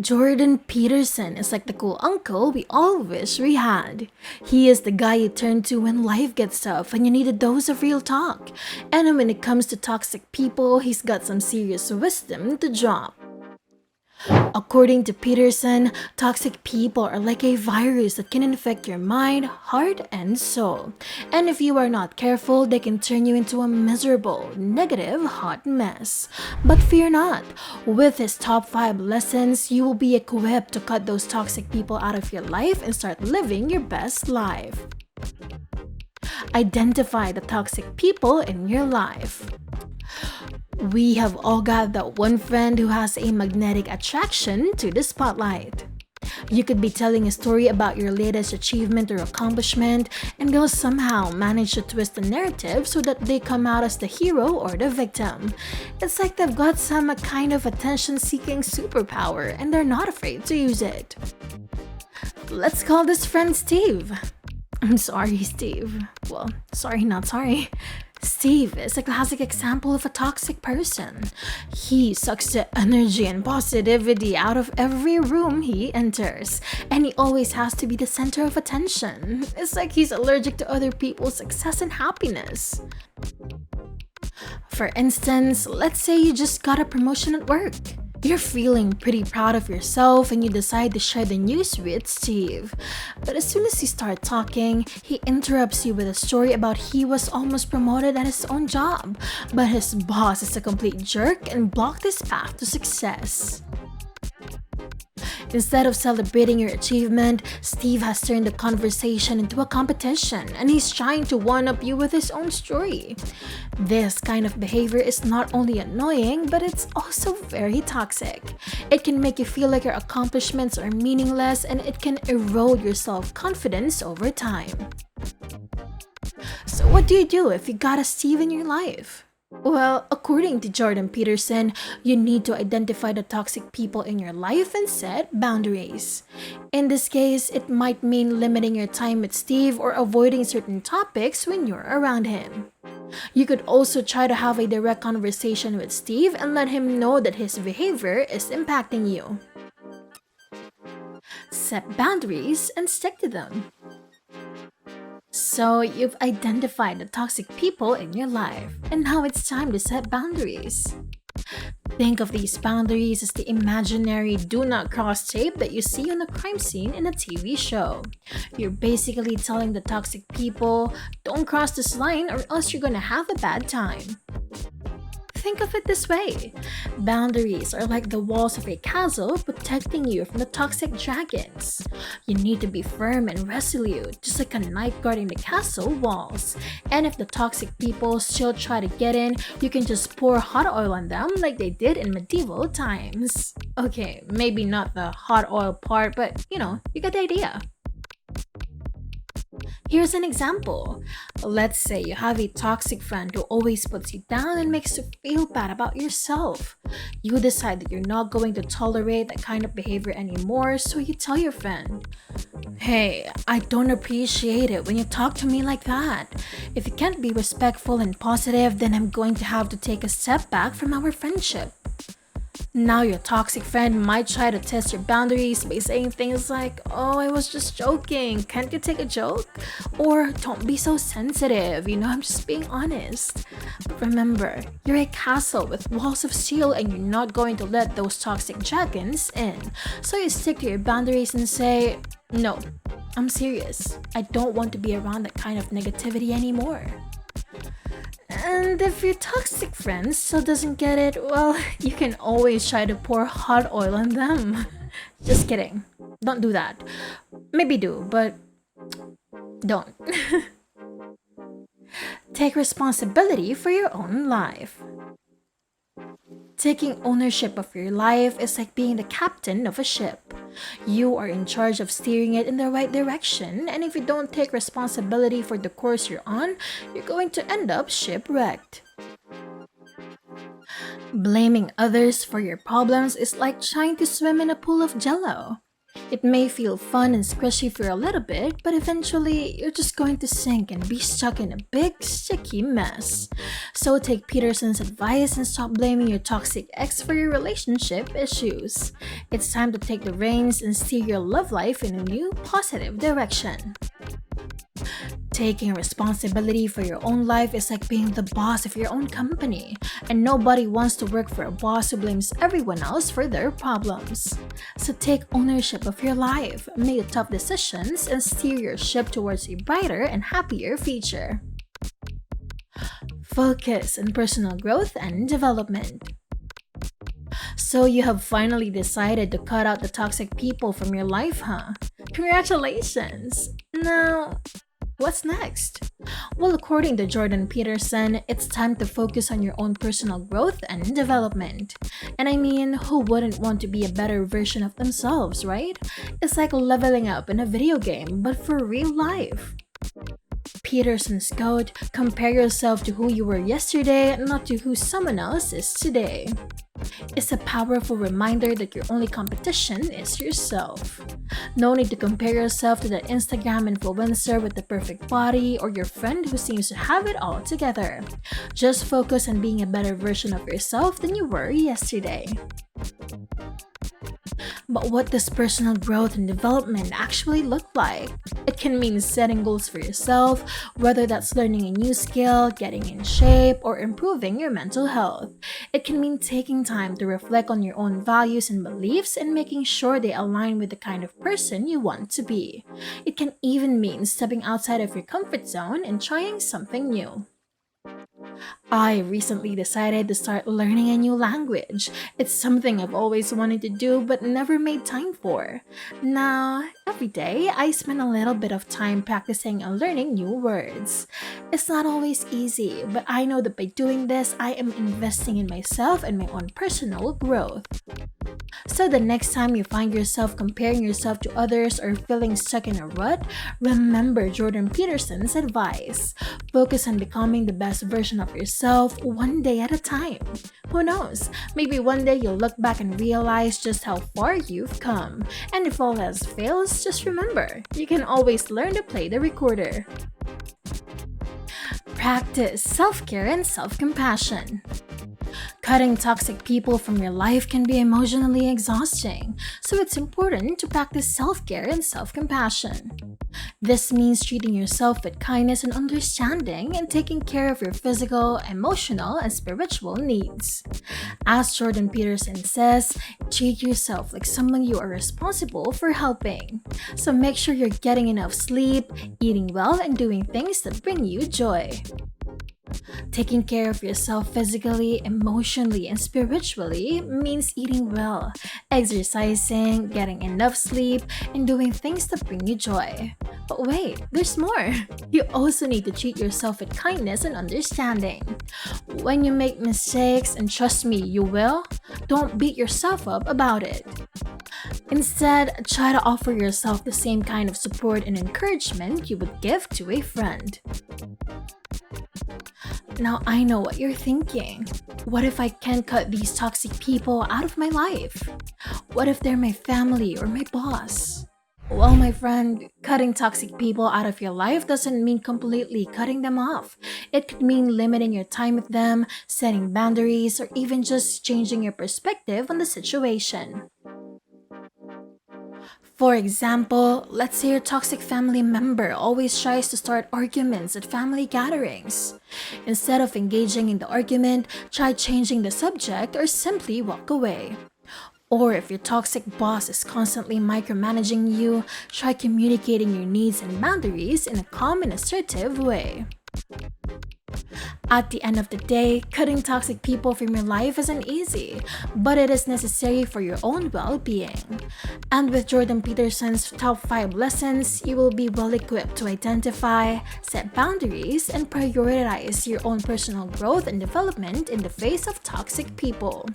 Jordan Peterson is like the cool uncle we all wish we had. He is the guy you turn to when life gets tough and you need a dose of real talk. And when it comes to toxic people, he's got some serious wisdom to drop. According to Peterson, toxic people are like a virus that can infect your mind, heart, and soul. And if you are not careful, they can turn you into a miserable, negative, hot mess. But fear not. With his top 5 lessons, you will be equipped to cut those toxic people out of your life and start living your best life. Identify the toxic people in your life. We have all got that one friend who has a magnetic attraction to the spotlight. You could be telling a story about your latest achievement or accomplishment, and they'll somehow manage to twist the narrative so that they come out as the hero or the victim. It's like they've got some kind of attention seeking superpower and they're not afraid to use it. Let's call this friend Steve. I'm sorry, Steve. Well, sorry, not sorry. Steve is a classic example of a toxic person. He sucks the energy and positivity out of every room he enters, and he always has to be the center of attention. It's like he's allergic to other people's success and happiness. For instance, let's say you just got a promotion at work. You're feeling pretty proud of yourself and you decide to share the news with Steve. But as soon as you start talking, he interrupts you with a story about he was almost promoted at his own job, but his boss is a complete jerk and blocked his path to success. Instead of celebrating your achievement, Steve has turned the conversation into a competition and he's trying to one-up you with his own story. This kind of behavior is not only annoying, but it's also very toxic. It can make you feel like your accomplishments are meaningless and it can erode your self-confidence over time. So what do you do if you got a Steve in your life? Well, according to Jordan Peterson, you need to identify the toxic people in your life and set boundaries. In this case, it might mean limiting your time with Steve or avoiding certain topics when you're around him. You could also try to have a direct conversation with Steve and let him know that his behavior is impacting you. Set boundaries and stick to them. So you've identified the toxic people in your life, and now it's time to set boundaries. Think of these boundaries as the imaginary do not cross tape that you see on a crime scene in a TV show. You're basically telling the toxic people, don't cross this line or else you're gonna have a bad time. Think of it this way. Boundaries are like the walls of a castle protecting you from the toxic dragons. You need to be firm and resolute, just like a knight guarding the castle walls. And if the toxic people still try to get in, you can just pour hot oil on them like they did in medieval times. Okay, maybe not the hot oil part, but you get the idea. Here's an example. Let's say you have a toxic friend who always puts you down and makes you feel bad about yourself. You decide that you're not going to tolerate that kind of behavior anymore, so you tell your friend, "Hey, I don't appreciate it when you talk to me like that. If you can't be respectful and positive, then I'm going to have to take a step back from our friendship." Now your toxic friend might try to test your boundaries by saying things like, "Oh, I was just joking, can't you take a joke?" Or, "Don't be so sensitive, I'm just being honest." But remember, you're a castle with walls of steel and you're not going to let those toxic dragons in. So you stick to your boundaries and say, "No, I'm serious. I don't want to be around that kind of negativity anymore." And if your toxic friend still doesn't get it, well, you can always try to pour hot oil on them. Just kidding. Don't do that. Maybe do, but don't. Take responsibility for your own life. Taking ownership of your life is like being the captain of a ship. You are in charge of steering it in the right direction, and if you don't take responsibility for the course you're on, you're going to end up shipwrecked. Blaming others for your problems is like trying to swim in a pool of jello. It may feel fun and squishy for a little bit, but eventually you're just going to sink and be stuck in a big, sticky mess. So take Peterson's advice and stop blaming your toxic ex for your relationship issues. It's time to take the reins and steer your love life in a new, positive direction. Taking responsibility for your own life is like being the boss of your own company, and nobody wants to work for a boss who blames everyone else for their problems. So take ownership of your life, make tough decisions, and steer your ship towards a brighter and happier future. Focus on personal growth and development. So you have finally decided to cut out the toxic people from your life, huh? Congratulations! Now, what's next? Well, according to Jordan Peterson, it's time to focus on your own personal growth and development. And I mean, who wouldn't want to be a better version of themselves, right? It's like leveling up in a video game, but for real life. Peterson's quote, "Compare yourself to who you were yesterday, not to who someone else is today," is a powerful reminder that your only competition is yourself. No need to compare yourself to the Instagram influencer with the perfect body or your friend who seems to have it all together. Just focus on being a better version of yourself than you were yesterday. But what does personal growth and development actually look like? It can mean setting goals for yourself, whether that's learning a new skill, getting in shape, or improving your mental health. It can mean taking time to reflect on your own values and beliefs and making sure they align with the kind of person you want to be. It can even mean stepping outside of your comfort zone and trying something new. I recently decided to start learning a new language. It's something I've always wanted to do but never made time for. Now, every day, I spend a little bit of time practicing and learning new words. It's not always easy, but I know that by doing this, I am investing in myself and my own personal growth. So the next time you find yourself comparing yourself to others or feeling stuck in a rut, remember Jordan Peterson's advice. Focus on becoming the best version of yourself one day at a time. Who knows, maybe one day you'll look back and realize just how far you've come. And if all else fails, just remember, you can always learn to play the recorder. Practice self-care and self-compassion. Cutting toxic people from your life can be emotionally exhausting, so it's important to practice self-care and self-compassion. This means treating yourself with kindness and understanding and taking care of your physical, emotional, and spiritual needs. As Jordan Peterson says, treat yourself like someone you are responsible for helping. So make sure you're getting enough sleep, eating well, and doing things that bring you joy. Taking care of yourself physically, emotionally, and spiritually means eating well, exercising, getting enough sleep, and doing things that bring you joy. But wait, there's more! You also need to treat yourself with kindness and understanding. When you make mistakes, and trust me, you will, don't beat yourself up about it. Instead, try to offer yourself the same kind of support and encouragement you would give to a friend. Now I know what you're thinking. What if I can't cut these toxic people out of my life? What if they're my family or my boss? Well, my friend, cutting toxic people out of your life doesn't mean completely cutting them off. It could mean limiting your time with them, setting boundaries, or even just changing your perspective on the situation. For example, let's say your toxic family member always tries to start arguments at family gatherings. Instead of engaging in the argument, try changing the subject or simply walk away. Or if your toxic boss is constantly micromanaging you, try communicating your needs and boundaries in a calm and assertive way. At the end of the day, cutting toxic people from your life isn't easy, but it is necessary for your own well-being. And with Jordan Peterson's top 5 lessons, you will be well equipped to identify, set boundaries, and prioritize your own personal growth and development in the face of toxic people.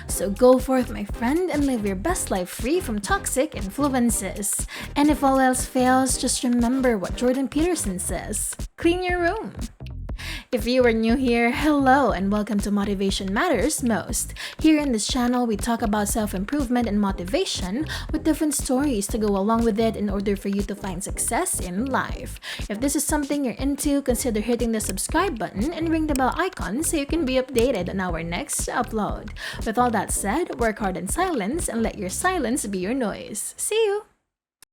So go forth, my friend, and live your best life free from toxic influences. And if all else fails, just remember what Jordan Peterson says: clean your room. If you are new here, hello and welcome to Motivation Matters Most. Here in this channel, we talk about self-improvement and motivation with different stories to go along with it in order for you to find success in life. If this is something you're into, consider hitting the subscribe button and ring the bell icon so you can be updated on our next upload. With all that said, work hard in silence and let your silence be your noise. See you!